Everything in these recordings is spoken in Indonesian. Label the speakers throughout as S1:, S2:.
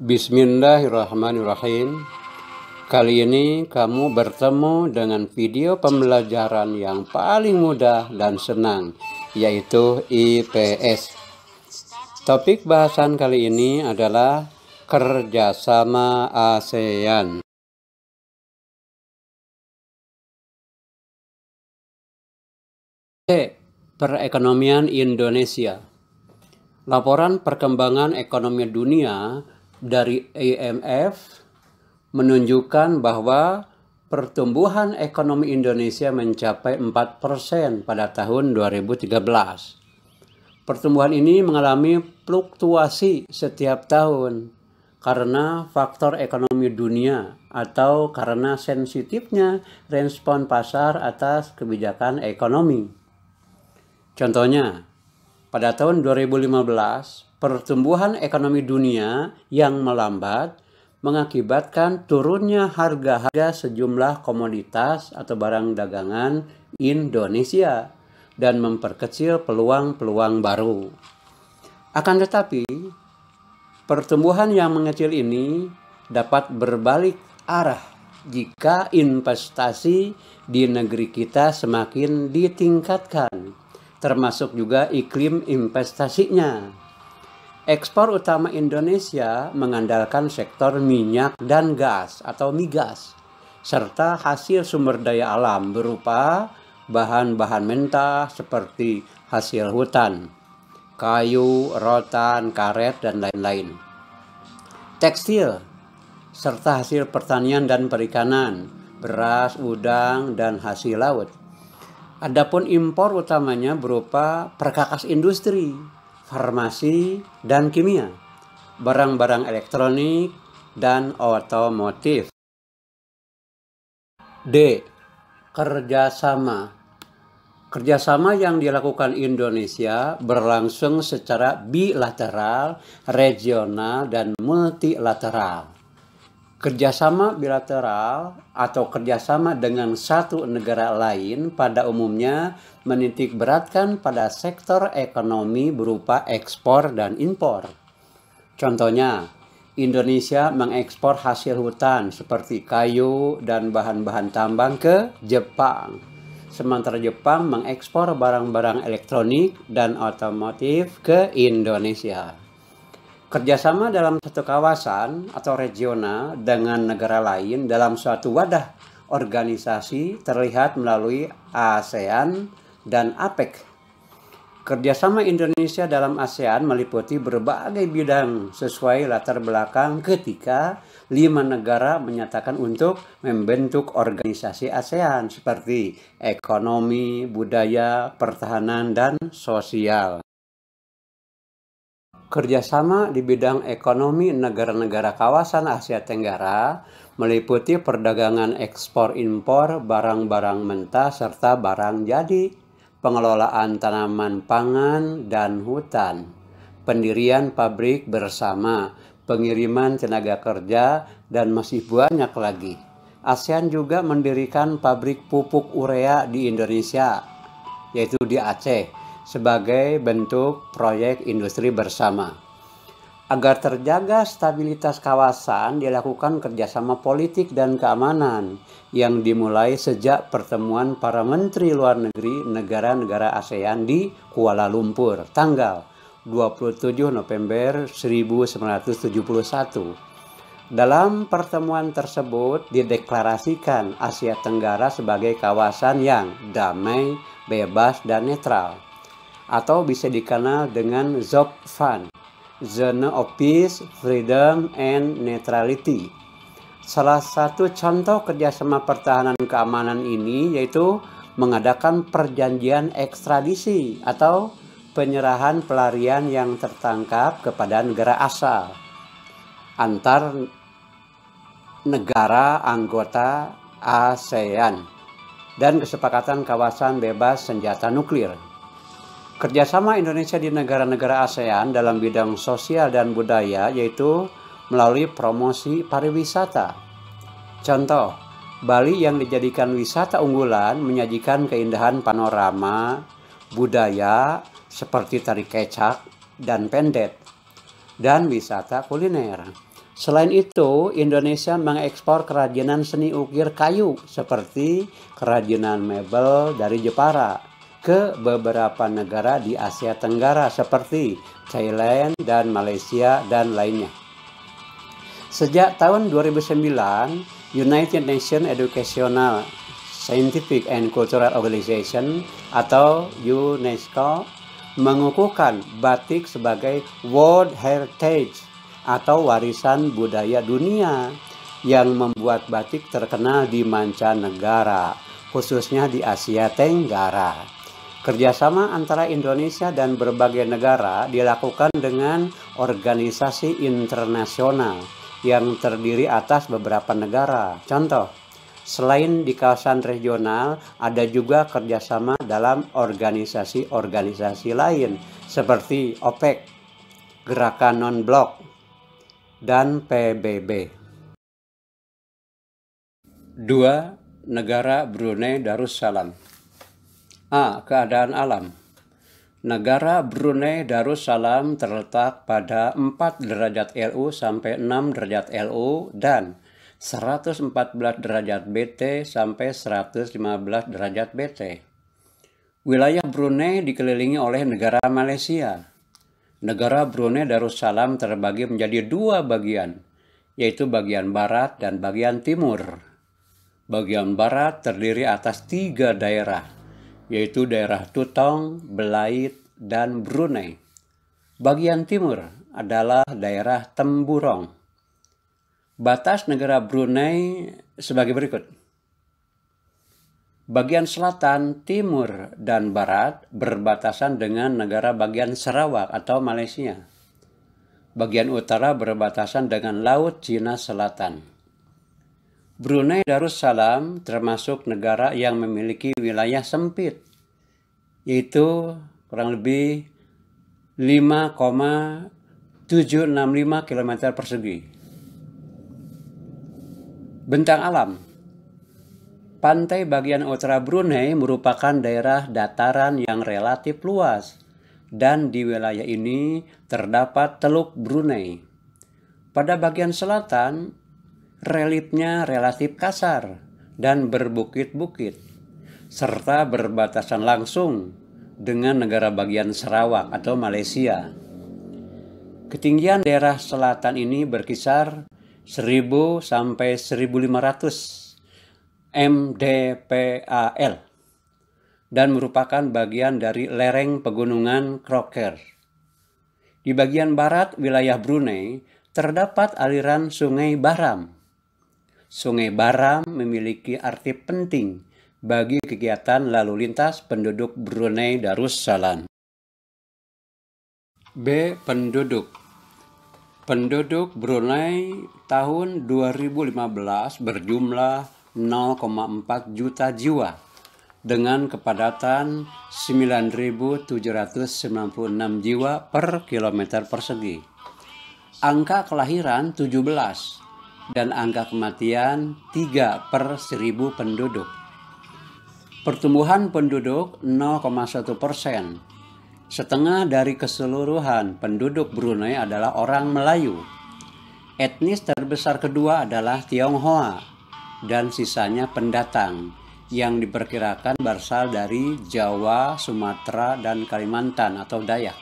S1: Bismillahirrahmanirrahim. Kali ini kamu bertemu dengan video pembelajaran yang paling mudah dan senang, yaitu IPS. Topik bahasan kali ini adalah kerjasama ASEAN. Perekonomian Indonesia. Laporan perkembangan ekonomi dunia dari IMF menunjukkan bahwa pertumbuhan ekonomi Indonesia mencapai 4% pada tahun 2013. Pertumbuhan ini mengalami fluktuasi setiap tahun karena faktor ekonomi dunia atau karena sensitifnya respon pasar atas kebijakan ekonomi. Contohnya, pada tahun 2015, pertumbuhan ekonomi dunia yang melambat mengakibatkan turunnya harga-harga sejumlah komoditas atau barang dagangan Indonesia dan memperkecil peluang-peluang baru. Akan tetapi, pertumbuhan yang mengecil ini dapat berbalik arah jika investasi di negeri kita semakin ditingkatkan, termasuk juga iklim investasinya. Ekspor utama Indonesia mengandalkan sektor minyak dan gas atau migas, serta hasil sumber daya alam berupa bahan-bahan mentah seperti hasil hutan, kayu, rotan, karet, dan lain-lain. Tekstil, serta hasil pertanian dan perikanan, beras, udang, dan hasil laut. Adapun impor utamanya berupa perkakas industri, farmasi, dan kimia, barang-barang elektronik, dan otomotif. D. Kerjasama. Kerjasama yang dilakukan Indonesia berlangsung secara bilateral, regional, dan multilateral. Kerjasama bilateral atau kerjasama dengan satu negara lain pada umumnya menitik beratkan pada sektor ekonomi berupa ekspor dan impor. Contohnya, Indonesia mengekspor hasil hutan seperti kayu dan bahan-bahan tambang ke Jepang. Sementara Jepang mengekspor barang-barang elektronik dan otomotif ke Indonesia. Kerjasama dalam satu kawasan atau regional dengan negara lain dalam suatu wadah organisasi terlihat melalui ASEAN dan APEC. Kerjasama Indonesia dalam ASEAN meliputi berbagai bidang sesuai latar belakang ketika 5 negara menyatakan untuk membentuk organisasi ASEAN seperti ekonomi, budaya, pertahanan, dan sosial. Kerjasama di bidang ekonomi negara-negara kawasan Asia Tenggara meliputi perdagangan ekspor-impor barang-barang mentah serta barang jadi, pengelolaan tanaman pangan dan hutan, pendirian pabrik bersama, pengiriman tenaga kerja, dan masih banyak lagi. ASEAN juga mendirikan pabrik pupuk urea di Indonesia, yaitu di Aceh, sebagai bentuk proyek industri bersama. Agar terjaga stabilitas kawasan, dilakukan kerjasama politik dan keamanan yang dimulai sejak pertemuan para menteri luar negeri negara-negara ASEAN di Kuala Lumpur, tanggal 27 November 1971. Dalam pertemuan tersebut dideklarasikan Asia Tenggara sebagai kawasan yang damai, bebas, dan netral, atau bisa dikenal dengan ZOPFAN, Zone of Peace, Freedom, and Neutrality. Salah satu contoh kerjasama pertahanan keamanan ini yaitu mengadakan perjanjian ekstradisi atau penyerahan pelarian yang tertangkap kepada negara asal antar negara anggota ASEAN dan kesepakatan kawasan bebas senjata nuklir. Kerjasama Indonesia di negara-negara ASEAN dalam bidang sosial dan budaya yaitu melalui promosi pariwisata. Contoh, Bali yang dijadikan wisata unggulan menyajikan keindahan panorama, budaya seperti tari kecak dan pendet, dan wisata kuliner. Selain itu, Indonesia mengekspor kerajinan seni ukir kayu seperti kerajinan mebel dari Jepara ke beberapa negara di Asia Tenggara seperti Thailand dan Malaysia dan lainnya. Sejak tahun 2009, United Nations Educational, Scientific and Cultural Organization atau UNESCO mengukuhkan batik sebagai World Heritage atau warisan budaya dunia yang membuat batik terkenal di mancanegara, khususnya di Asia Tenggara. Kerjasama antara Indonesia dan berbagai negara dilakukan dengan organisasi internasional yang terdiri atas beberapa negara. Contoh, selain di kawasan regional, ada juga kerjasama dalam organisasi-organisasi lain seperti OPEC, Gerakan Non-Blok, dan PBB. 2. Negara Brunei Darussalam. A. Keadaan alam. Negara Brunei Darussalam terletak pada 4 derajat LU sampai 6 derajat LU dan 114 derajat BT sampai 115 derajat BT. Wilayah Brunei dikelilingi oleh negara Malaysia. Negara Brunei Darussalam terbagi menjadi 2 bagian, yaitu bagian barat dan bagian timur. Bagian barat terdiri atas 3 daerah, yaitu daerah Tutong, Belait, dan Brunei. Bagian timur adalah daerah Temburong. Batas negara Brunei sebagai berikut. Bagian selatan, timur, dan barat berbatasan dengan negara bagian Sarawak atau Malaysia. Bagian utara berbatasan dengan Laut Cina Selatan. Brunei Darussalam termasuk negara yang memiliki wilayah sempit, yaitu kurang lebih 5,765 km persegi. Bentang alam. Pantai bagian utara Brunei merupakan daerah dataran yang relatif luas, dan di wilayah ini terdapat Teluk Brunei. Pada bagian selatan, reliefnya relatif kasar dan berbukit-bukit, serta berbatasan langsung dengan negara bagian Sarawak atau Malaysia. Ketinggian daerah selatan ini berkisar 1000 sampai 1500 mdpal dan merupakan bagian dari lereng pegunungan Crocker. Di bagian barat wilayah Brunei terdapat aliran Sungai Baram. Sungai Baram memiliki arti penting bagi kegiatan lalu lintas penduduk Brunei Darussalam. B. Penduduk. Penduduk Brunei tahun 2015 berjumlah 0,4 juta jiwa dengan kepadatan 9.796 jiwa per kilometer persegi. Angka kelahiran 17 dan angka kematian 3 per 1000 penduduk. Pertumbuhan penduduk 0,1%. Setengah dari keseluruhan penduduk Brunei adalah orang Melayu. Etnis terbesar kedua adalah Tionghoa dan sisanya pendatang yang diperkirakan berasal dari Jawa, Sumatera, dan Kalimantan atau Dayak.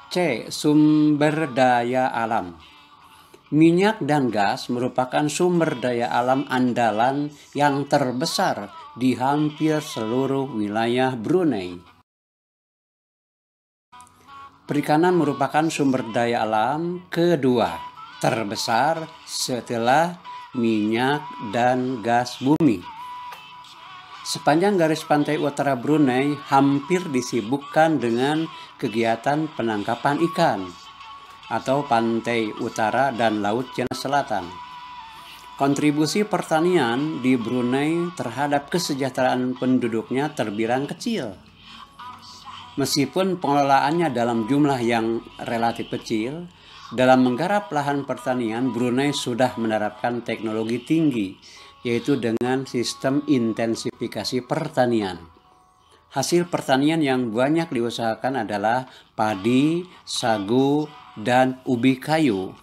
S1: C. Sumber daya alam. Minyak dan gas merupakan sumber daya alam andalan yang terbesar di hampir seluruh wilayah Brunei. Perikanan merupakan sumber daya alam kedua terbesar setelah minyak dan gas bumi. Sepanjang garis pantai utara Brunei hampir disibukkan dengan kegiatan penangkapan ikan atau pantai utara dan Laut Cina Selatan. Kontribusi pertanian di Brunei terhadap kesejahteraan penduduknya terbilang kecil. Meskipun pengelolaannya dalam jumlah yang relatif kecil, dalam menggarap lahan pertanian, Brunei sudah menerapkan teknologi tinggi, yaitu dengan sistem intensifikasi pertanian. Hasil pertanian yang banyak diusahakan adalah padi, sagu, dan ubi kayu.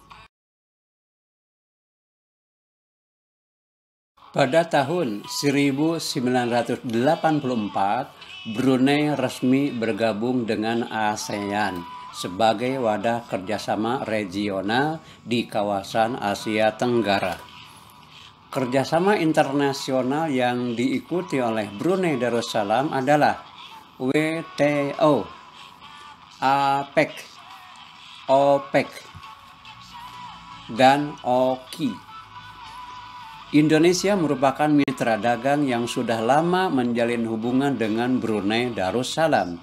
S1: Pada tahun 1984, Brunei resmi bergabung dengan ASEAN sebagai wadah kerjasama regional di kawasan Asia Tenggara. Kerjasama internasional yang diikuti oleh Brunei Darussalam adalah WTO, APEC, OPEC, dan OKI. Indonesia merupakan mitra dagang yang sudah lama menjalin hubungan dengan Brunei Darussalam,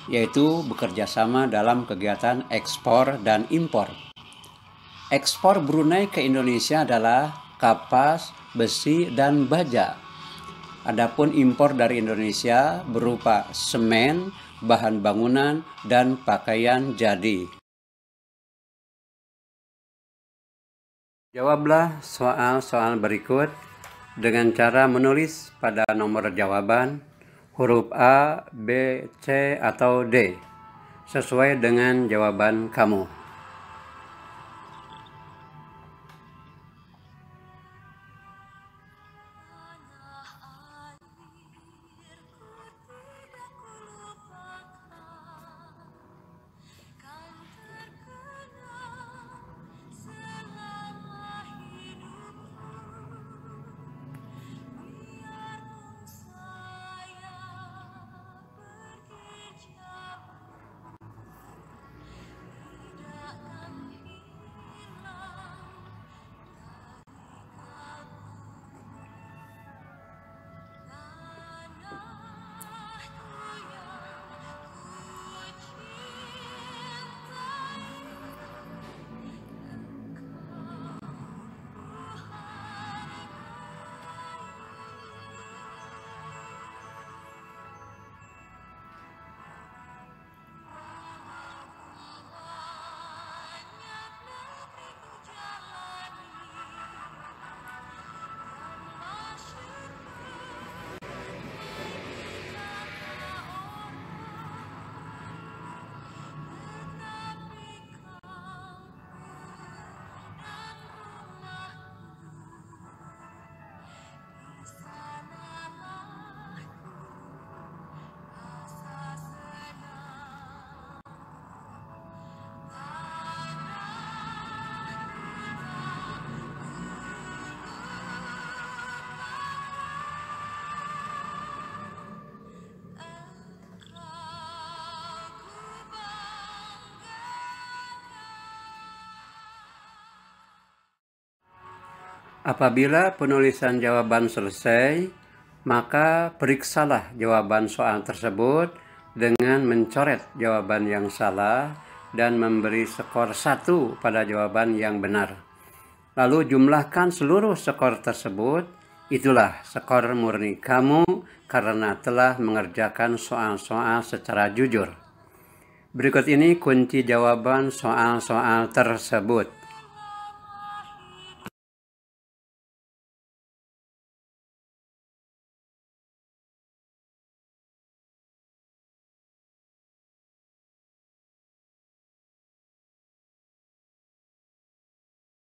S1: yaitu bekerja sama dalam kegiatan ekspor dan impor. Ekspor Brunei ke Indonesia adalah kapas, besi, dan baja. Adapun impor dari Indonesia berupa semen, bahan bangunan, dan pakaian jadi. Jawablah soal-soal berikut dengan cara menulis pada nomor jawaban huruf A, B, C, atau D sesuai dengan jawaban kamu. Apabila penulisan jawaban selesai, maka periksalah jawaban soal tersebut dengan mencoret jawaban yang salah dan memberi skor 1 pada jawaban yang benar. Lalu jumlahkan seluruh skor tersebut, itulah skor murni kamu karena telah mengerjakan soal-soal secara jujur. Berikut ini kunci jawaban soal-soal tersebut.